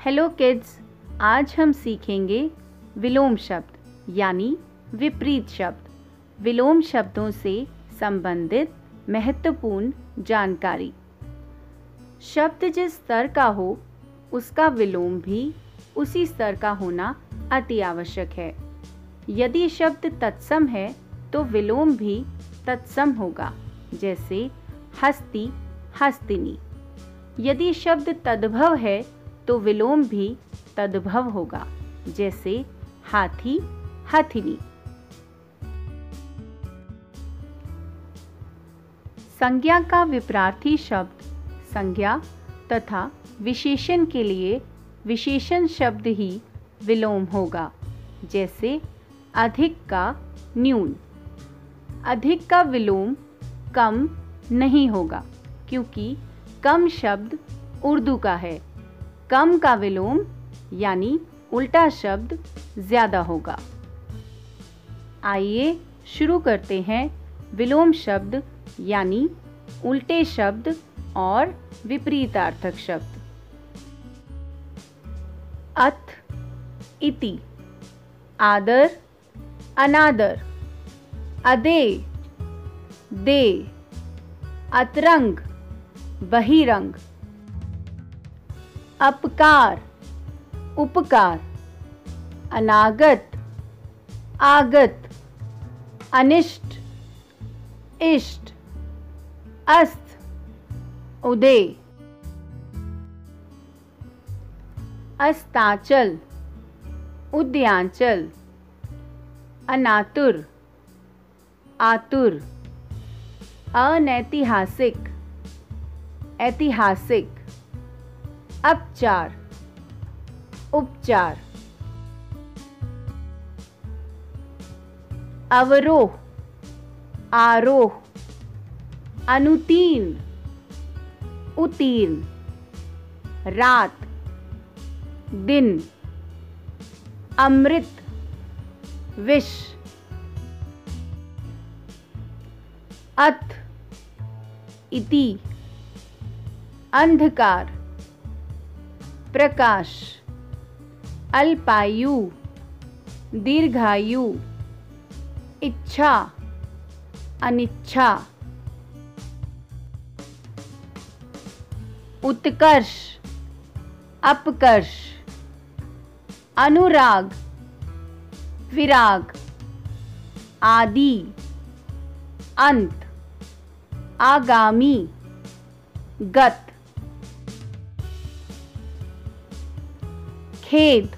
Hello kids, आज हम सीखेंगे विलोम शब्द यानी विपरीत शब्द। विलोम शब्दों से संबंधित महत्वपूर्ण जानकारी। शब्द जिस स्तर का हो उसका विलोम भी उसी स्तर का होना अति आवश्यक है। यदि शब्द तत्सम है तो विलोम भी तत्सम होगा, जैसे हस्ती हस्तिनी। यदि शब्द तद्भव है तो विलोम भी तद्भव होगा, जैसे हाथी हथिनी। संज्ञा का विपरार्थी शब्द संज्ञा तथा विशेषण के लिए विशेषण शब्द ही विलोम होगा, जैसे अधिक का न्यून। अधिक का विलोम कम नहीं होगा, क्योंकि कम शब्द उर्दू का है। कम का विलोम यानी उल्टा शब्द ज्यादा होगा। आइए शुरू करते हैं विलोम शब्द यानी उल्टे शब्द और विपरीतार्थक शब्द। अथ इति, आदर अनादर, अदे दे, अतरंग बहिरंग, अपकार उपकार, अनागत आगत, अनिष्ट इष्ट, अस्त उदय, अस्ताचल उद्यांचल, अनातुर आतुर, अनैतिहासिक ऐतिहासिक, अपचार उपचार, अवरोह आरोह, अनुतीर्ण उत्तीर्ण, रात दिन, अमृत विष, अथ इति, अंधकार प्रकाश, अल्पायु दीर्घायु, इच्छा अनिच्छा, उत्कर्ष अपकर्ष, अनुराग विराग, आदि अंत, आगामी गत, खेद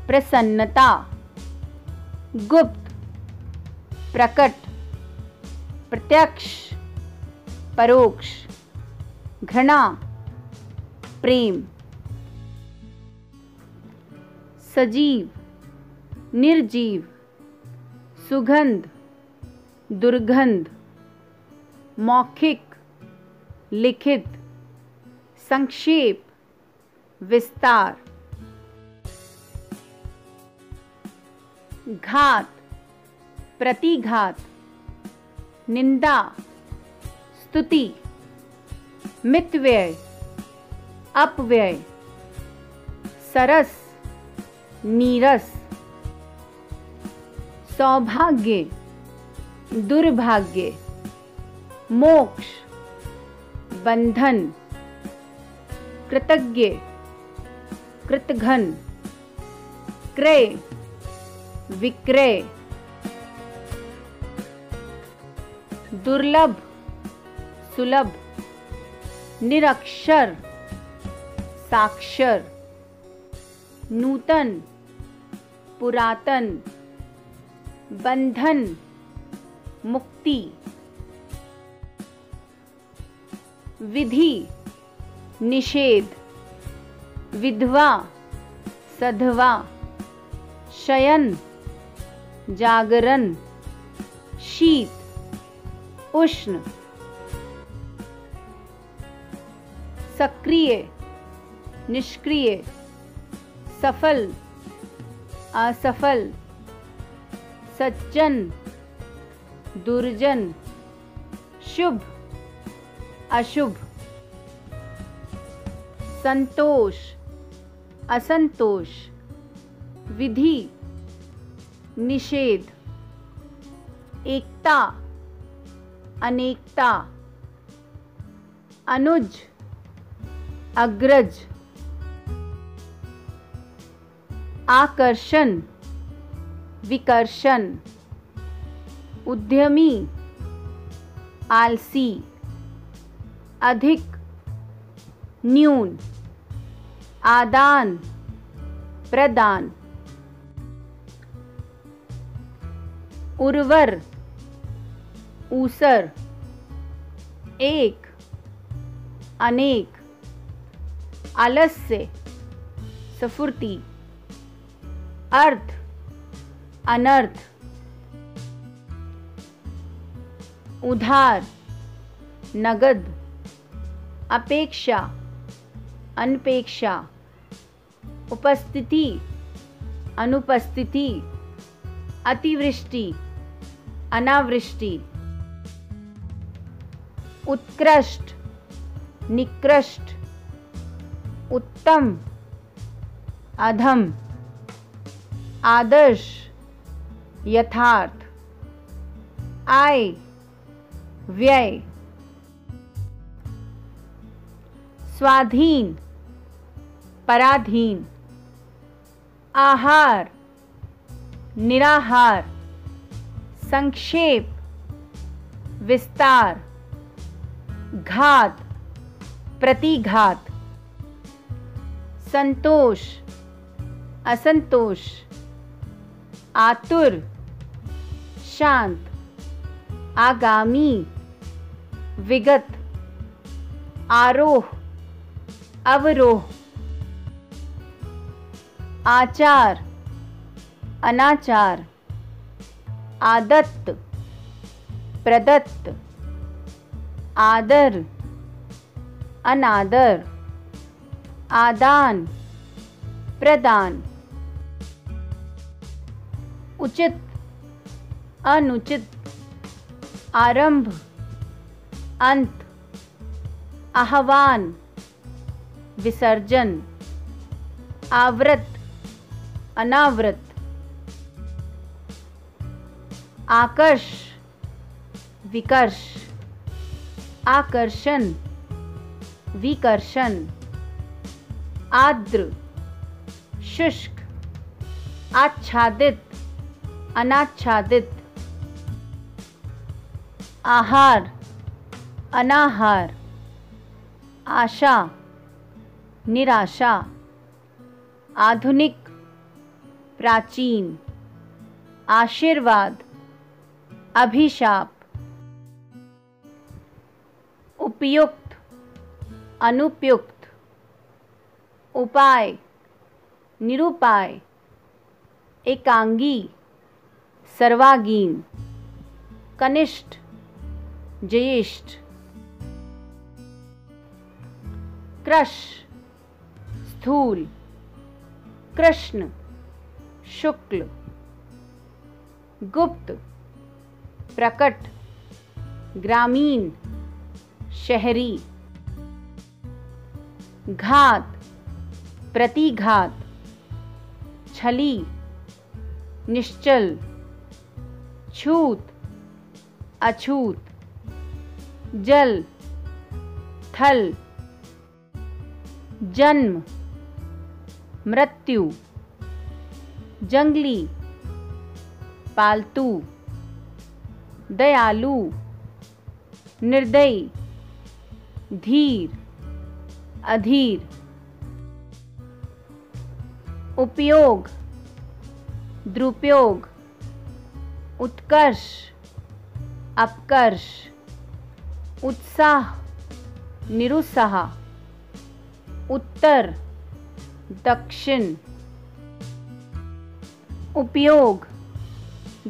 प्रसन्नता, गुप्त प्रकट, प्रत्यक्ष परोक्ष, घृणा प्रेम, सजीव निर्जीव, सुगंध दुर्गंध, मौखिक लिखित, संक्षेप विस्तार, घात प्रतिघात, निंदा स्तुति, मितव्यय अपव्यय, सरस नीरस, सौभाग्य दुर्भाग्य, मोक्ष बंधन, कृतज्ञ कृतघ्न, क्रय विक्रय, दुर्लभ सुलभ, निरक्षर साक्षर, नूतन पुरातन, बंधन मुक्ति, विधि निषेध, विधवा सधवा, शयन जागरण, शीत उष्ण, सक्रिय निष्क्रिय, सफल असफल, सज्जन दुर्जन, शुभ अशुभ, संतोष असंतोष, विधि, निषेध, एकता, अनेकता, अनुज, अग्रज, आकर्षण, विकर्षण, उद्यमी, आलसी, अधिक, न्यून, आदान प्रदान, उर्वर, ऊसर, एक, अनेक, आलस्य, स्फूर्ति, अर्थ, अनर्थ, उधार, नगद, अपेक्षा, अनपेक्षा, उपस्थिति, अनुपस्थिति, अतिवृष्टि, अनावृष्टि, उत्कृष्ट, निकृष्ट, उत्तम, अधम, आदर्श, यथार्थ, आय, व्यय, स्वाधीन, पराधीन, आहार, निराहार, संक्षेप, विस्तार, घात, प्रतिघात, संतोष, असंतोष, आतुर, शांत, आगामी, विगत, आरोह, अवरोह, आचार, अनाचार, आदत्त, प्रदत्त, आदर, अनादर, आदान प्रदान, उचित, अनुचित, आरंभ, अंत, आह्वान, विसर्जन, आवृत, अनावृत, आकर्ष, विकर्ष, आकर्षण, विकर्षण, आर्द्र, शुष्क, आच्छादित, अनाच्छादित, आहार, अनाहार, आशा, निराशा, आधुनिक, प्राचीन, आशीर्वाद, अभिशाप, उपयुक्त, अनुपयुक्त, उपाय, निरुपाय, एकांगी, सर्वांगीण, कनिष्ठ, ज्येष्ठ, कृश, स्थूल, कृष्ण, शुक्ल, गुप्त, प्रकट, ग्रामीण, शहरी, घात, प्रतिघात, छली, निश्चल, छूत, अछूत, जल, थल, जन्म, मृत्यु, जंगली, पालतू, दयालु, निर्दयी, धीर, अधीर, उपयोग, दुरुपयोग, उत्कर्ष, अपकर्ष, उत्साह, निरुत्साह, उत्तर, दक्षिण, उपयोग,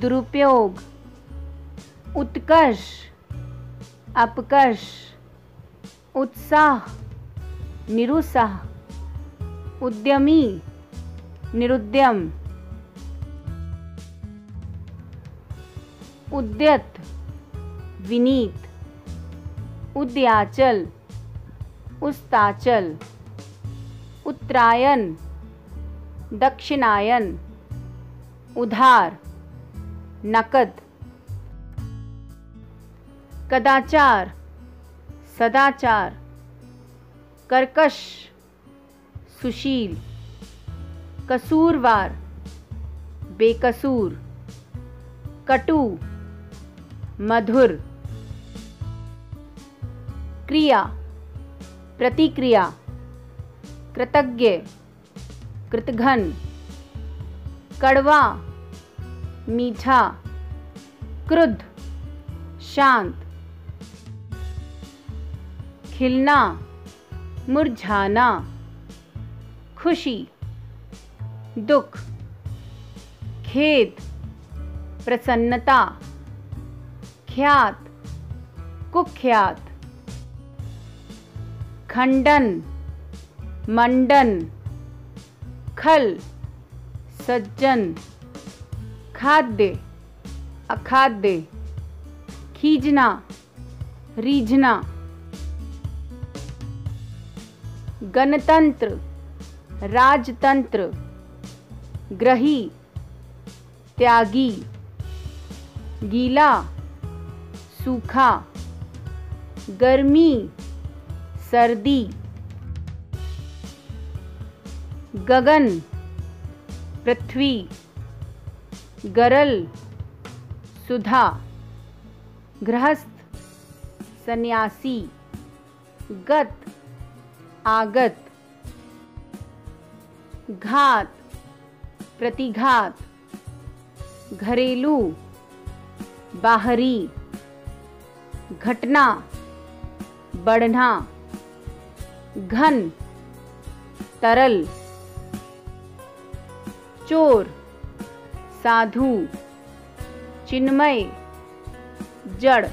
दुरुपयोग, उत्कर्ष, अपकर्ष, उत्साह, निरुत्साह, उद्यमी, निरुद्यम, उद्यत, विनीत, उद्याचल, उस्ताचल, उत्तरायण, दक्षिणायन, उधार, नकद। कदाचार, सदाचार, कर्कश, सुशील। कसूरवार, बेकसूर, कटु, मधुर। क्रिया, प्रतिक्रिया, कृतज्ञ, कृतघ्न। कड़वा, मीठा, क्रुद्ध, शांत। खिलना, मुरझाना, खुशी, दुख। खेद, प्रसन्नता, ख्यात, कुख्यात। खंडन, मंडन, खल, सज्जन। खाद्य, अखाद्य, खींचना, रीझना। गणतंत्र, राजतंत्र, ग्रही, त्यागी। गीला, सूखा, गर्मी, सर्दी। गगन, पृथ्वी, गरल, सुधा। गृहस्थ, सन्यासी, गत, आगत। घात, प्रतिघात, घरेलू, बाहरी। घटना, बढ़ना, घन, तरल। चोर, साधु, चिन्मय, जड़।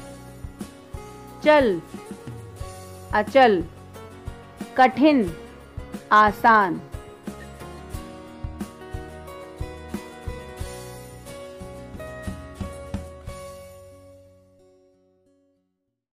चल, अचल, कठिन, आसान।